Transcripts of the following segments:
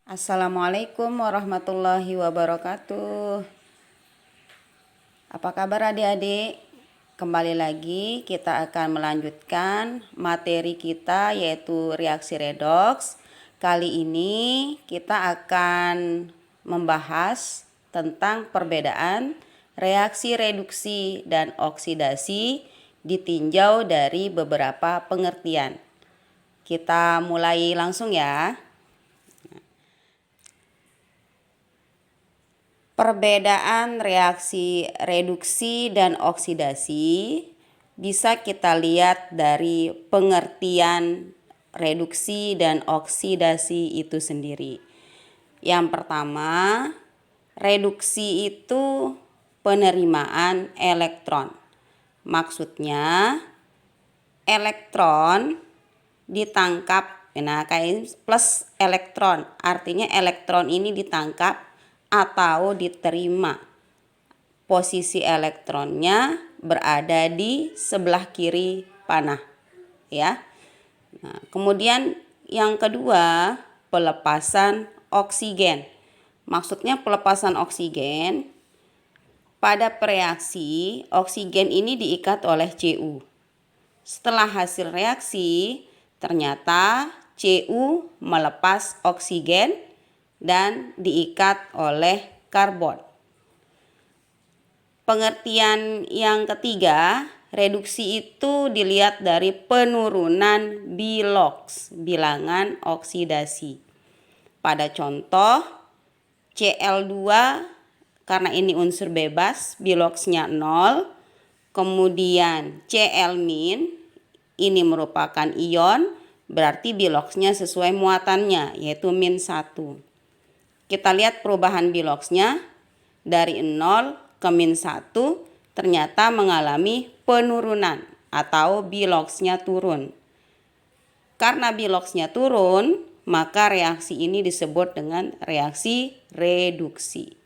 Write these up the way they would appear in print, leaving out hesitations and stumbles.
Assalamualaikum warahmatullahi wabarakatuh. Apa kabar adik-adik? Kembali lagi kita akan melanjutkan materi kita yaitu reaksi redoks. Kali ini kita akan membahas tentang perbedaan reaksi reduksi dan oksidasi ditinjau dari beberapa pengertian. Kita mulai langsung ya. Perbedaan reaksi reduksi dan oksidasi bisa kita lihat dari pengertian reduksi dan oksidasi itu sendiri. Yang pertama, reduksi itu penerimaan elektron. Maksudnya elektron ditangkap, nah kayak plus elektron, artinya elektron ini ditangkap atau diterima. Posisi elektronnya berada di sebelah kiri panah, ya. Nah, kemudian yang kedua, pelepasan oksigen. Maksudnya pelepasan oksigen pada reaksi, oksigen ini diikat oleh Cu. Setelah hasil reaksi, ternyata Cu melepas oksigen dan diikat oleh karbon. Pengertian yang ketiga, reduksi itu dilihat dari penurunan biloks, bilangan oksidasi. Pada contoh Cl2, karena ini unsur bebas, biloksnya 0. Kemudian Cl-, ini merupakan ion, berarti biloksnya sesuai muatannya, yaitu -1. Kita lihat perubahan biloksnya dari 0 ke -1 ternyata mengalami penurunan atau biloksnya turun. Karena biloksnya turun, maka reaksi ini disebut dengan reaksi reduksi.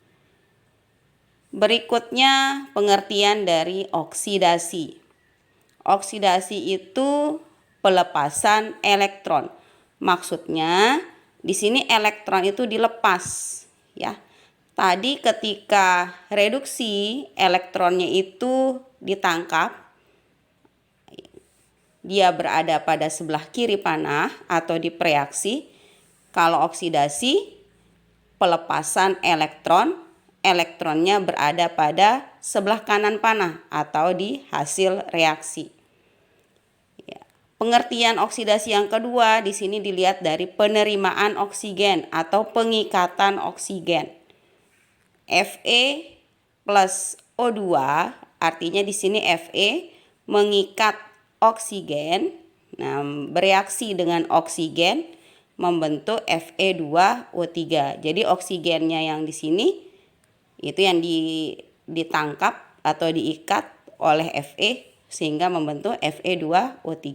Berikutnya pengertian dari oksidasi. Oksidasi itu pelepasan elektron. Maksudnya di sini elektron itu dilepas, ya. Tadi ketika reduksi elektronnya itu ditangkap, dia berada pada sebelah kiri panah atau di reaksi. Kalau oksidasi, pelepasan elektron, elektronnya berada pada sebelah kanan panah atau di hasil reaksi. Pengertian oksidasi yang kedua di sini dilihat dari penerimaan oksigen atau pengikatan oksigen. Fe plus O2, artinya di sini Fe mengikat oksigen, nah bereaksi dengan oksigen membentuk Fe2O3. Jadi oksigennya yang di sini itu yang ditangkap atau diikat oleh Fe sehingga membentuk Fe2O3.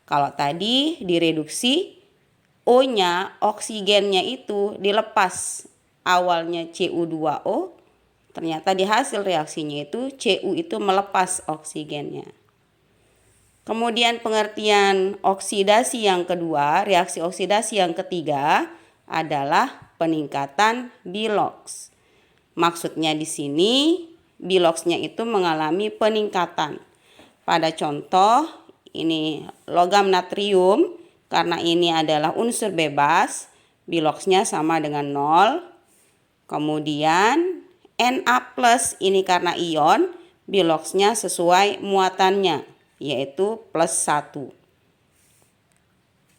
Kalau tadi direduksi, O-nya, oksigennya itu dilepas. Awalnya Cu2O, ternyata di hasil reaksinya itu Cu itu melepas oksigennya. Kemudian pengertian oksidasi yang kedua, reaksi oksidasi yang ketiga adalah peningkatan biloks. Maksudnya di sini biloksnya itu mengalami peningkatan. Pada contoh ini logam natrium, karena ini adalah unsur bebas, biloksnya sama dengan 0. Kemudian Na+, ini karena ion, biloksnya sesuai muatannya, yaitu +1.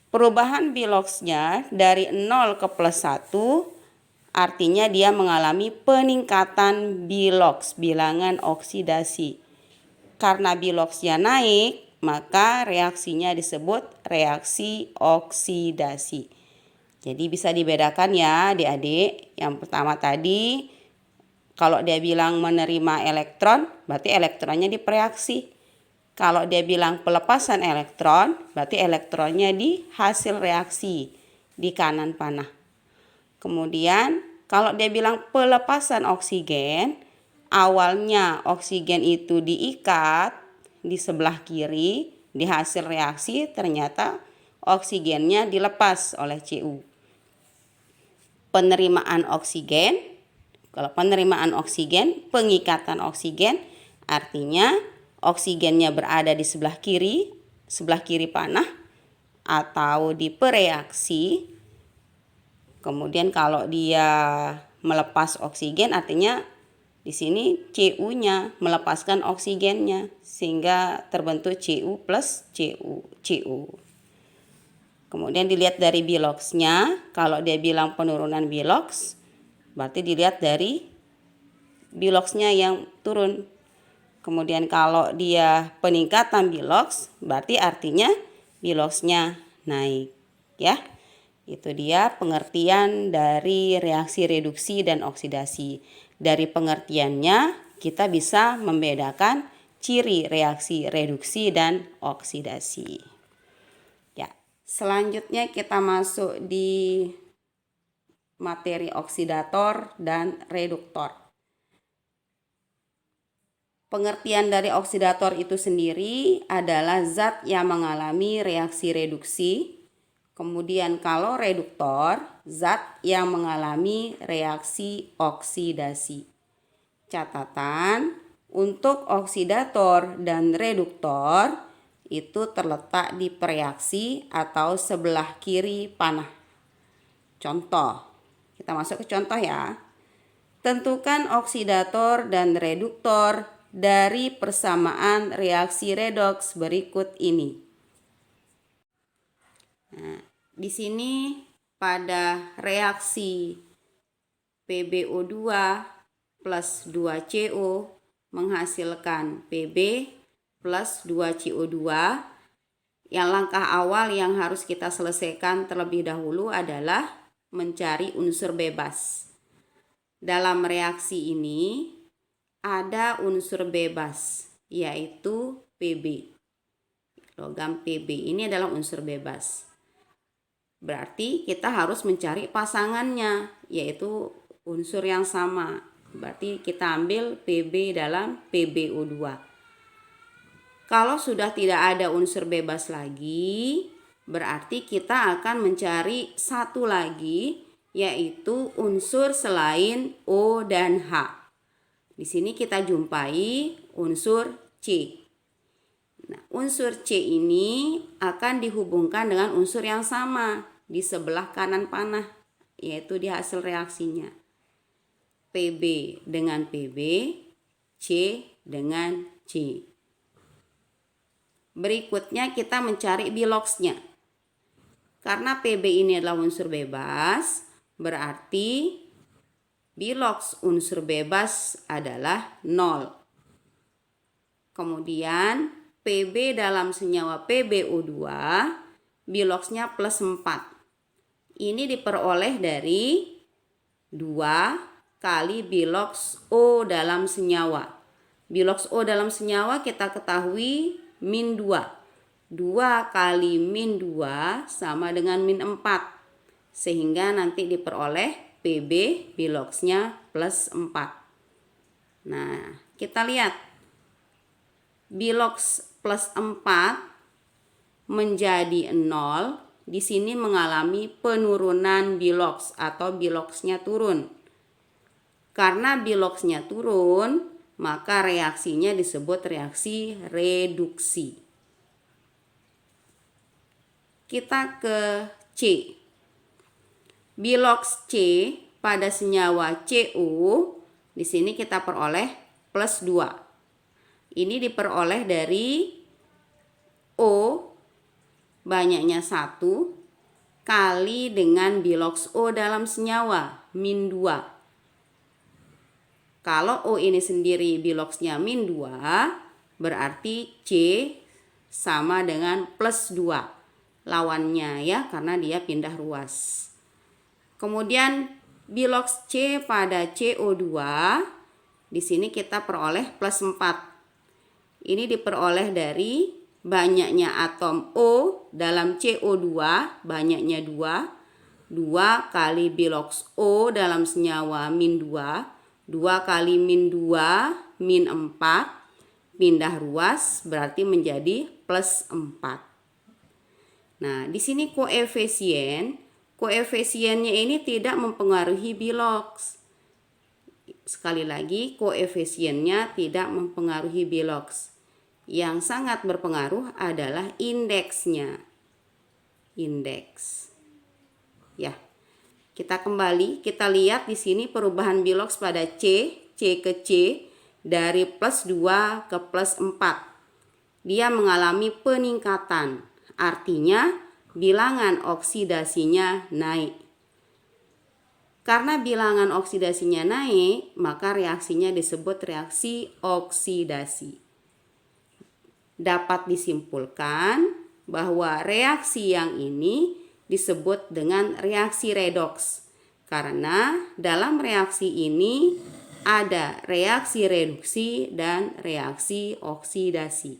Perubahan biloksnya dari 0 ke +1, artinya dia mengalami peningkatan biloks, bilangan oksidasi. Karena biloksnya naik, maka reaksinya disebut reaksi oksidasi. Jadi bisa dibedakan ya adik-adik. Yang pertama tadi, kalau dia bilang menerima elektron, berarti elektronnya direaksi. Kalau dia bilang pelepasan elektron, berarti elektronnya di hasil reaksi di kanan panah. Kemudian kalau dia bilang pelepasan oksigen, awalnya oksigen itu diikat di sebelah kiri Di hasil reaksi ternyata oksigennya dilepas oleh Cu. Penerimaan oksigen, kalau penerimaan oksigen, pengikatan oksigen, artinya oksigennya berada di sebelah kiri panah atau di pereaksi. Kemudian kalau dia melepas oksigen, artinya di sini Cu-nya melepaskan oksigennya sehingga terbentuk Cu plus Cu. Kemudian dilihat dari biloxnya, kalau dia bilang penurunan bilox, berarti dilihat dari biloxnya yang turun. Kemudian kalau dia peningkatan bilox, berarti artinya biloxnya naik, ya. Itu dia pengertian dari reaksi reduksi dan oksidasi. Dari pengertiannya kita bisa membedakan ciri reaksi reduksi dan oksidasi. Selanjutnya kita masuk di materi oksidator dan reduktor. Pengertian dari oksidator itu sendiri adalah zat yang mengalami reaksi reduksi. Kemudian kalau reduktor, zat yang mengalami reaksi oksidasi. Catatan, untuk oksidator dan reduktor itu terletak di pereaksi atau sebelah kiri panah. Contoh, kita masuk ke contoh ya. Tentukan oksidator dan reduktor dari persamaan reaksi redoks berikut ini. Nah, di sini pada reaksi PbO2 plus 2CO menghasilkan Pb plus 2CO2. Yang langkah awal yang harus kita selesaikan terlebih dahulu adalah mencari unsur bebas. Dalam reaksi ini ada unsur bebas, yaitu Pb. Logam Pb ini adalah unsur bebas. Berarti kita harus mencari pasangannya, yaitu unsur yang sama. Berarti kita ambil Pb dalam PbO2. Kalau sudah tidak ada unsur bebas lagi, berarti kita akan mencari satu lagi, yaitu unsur selain O dan H. Di sini kita jumpai unsur C. Nah, unsur C ini akan dihubungkan dengan unsur yang sama di sebelah kanan panah, yaitu di hasil reaksinya. Pb dengan Pb, C dengan C. Berikutnya kita mencari biloxnya. Karena Pb ini adalah unsur bebas, berarti bilox unsur bebas adalah 0. Kemudian Pb dalam senyawa PbO2, biloxnya plus 4. Ini diperoleh dari 2 kali bilox O dalam senyawa. Bilox O dalam senyawa kita ketahui min 2. 2 kali min 2 sama dengan min 4. Sehingga nanti diperoleh Pb biloxnya plus 4. Nah, kita lihat. Bilox plus 4 menjadi 0. Di sini mengalami penurunan bilox atau biloxnya turun. Karena biloxnya turun, maka reaksinya disebut reaksi reduksi. Kita ke C. Bilox C pada senyawa Cu, di sini kita peroleh plus 2. Ini diperoleh dari O banyaknya 1 kali dengan bilox O dalam senyawa min 2. Kalau O ini sendiri biloxnya min 2, berarti C sama dengan plus 2. Lawannya ya, karena dia pindah ruas. Kemudian bilox C pada CO2, di sini kita peroleh plus 4. Ini diperoleh dari banyaknya atom O dalam CO2, banyaknya 2. 2 kali bilox O dalam senyawa min 2. 2 kali min 2 min 4 pindah ruas berarti menjadi plus 4. Nah, di sini koefisiennya ini tidak mempengaruhi Bilox. Sekali lagi, koefisiennya tidak mempengaruhi Bilox. Yang sangat berpengaruh adalah indeksnya. Indeks. Ya. Kita kembali, kita lihat di sini perubahan Bilox pada C ke C dari plus 2 ke plus 4. Dia mengalami peningkatan, artinya bilangan oksidasinya naik. Karena bilangan oksidasinya naik, maka reaksinya disebut reaksi oksidasi. Dapat disimpulkan bahwa reaksi yang ini disebut dengan reaksi redoks, karena dalam reaksi ini ada reaksi reduksi dan reaksi oksidasi.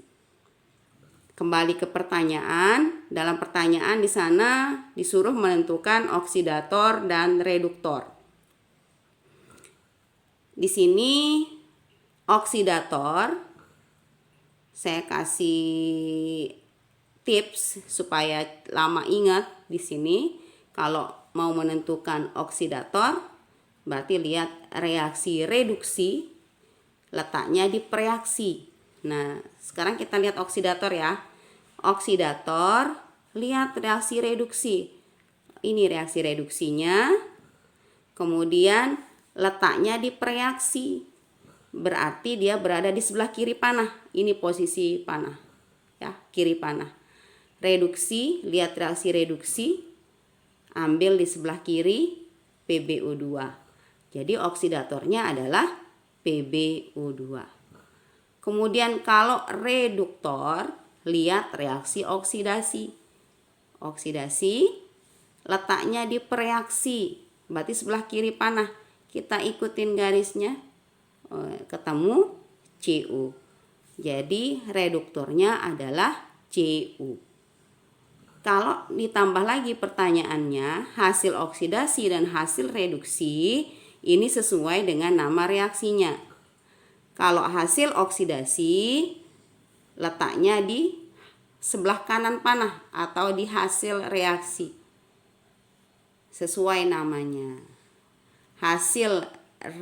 Kembali ke pertanyaan, dalam pertanyaan di sana disuruh menentukan oksidator dan reduktor. Di sini oksidator, saya kasih tips supaya lama ingat di sini. Kalau mau menentukan oksidator, berarti lihat reaksi reduksi, letaknya di preaksi. Nah, sekarang kita lihat oksidator ya. Oksidator, lihat reaksi reduksi. Ini reaksi reduksinya. Kemudian letaknya di preaksi. Berarti dia berada di sebelah kiri panah. Ini posisi panah. Ya, kiri panah. Reduksi, lihat reaksi reduksi, ambil di sebelah kiri PbO2. Jadi oksidatornya adalah PbO2. Kemudian kalau reduktor, lihat reaksi oksidasi. Oksidasi, letaknya di preaksi, berarti sebelah kiri panah. Kita ikutin garisnya, ketemu Cu. Jadi reduktornya adalah Cu. Kalau ditambah lagi pertanyaannya, hasil oksidasi dan hasil reduksi ini sesuai dengan nama reaksinya. Kalau hasil oksidasi letaknya di sebelah kanan panah atau di hasil reaksi. Sesuai namanya. Hasil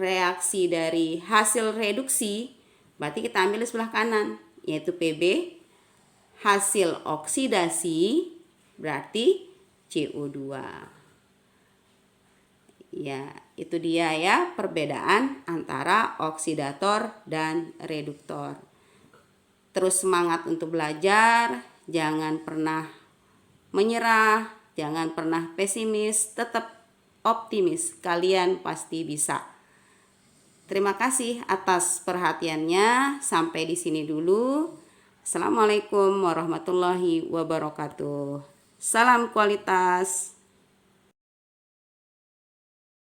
reaksi dari hasil reduksi berarti kita ambil di sebelah kanan, yaitu Pb. Hasil oksidasi berarti CO2. Ya, itu dia ya perbedaan antara oksidator dan reduktor. Terus semangat untuk belajar, jangan pernah menyerah, jangan pernah pesimis, tetap optimis, kalian pasti bisa. Terima kasih atas perhatiannya, sampai di sini dulu. Assalamualaikum warahmatullahi wabarakatuh. Salam kualitas.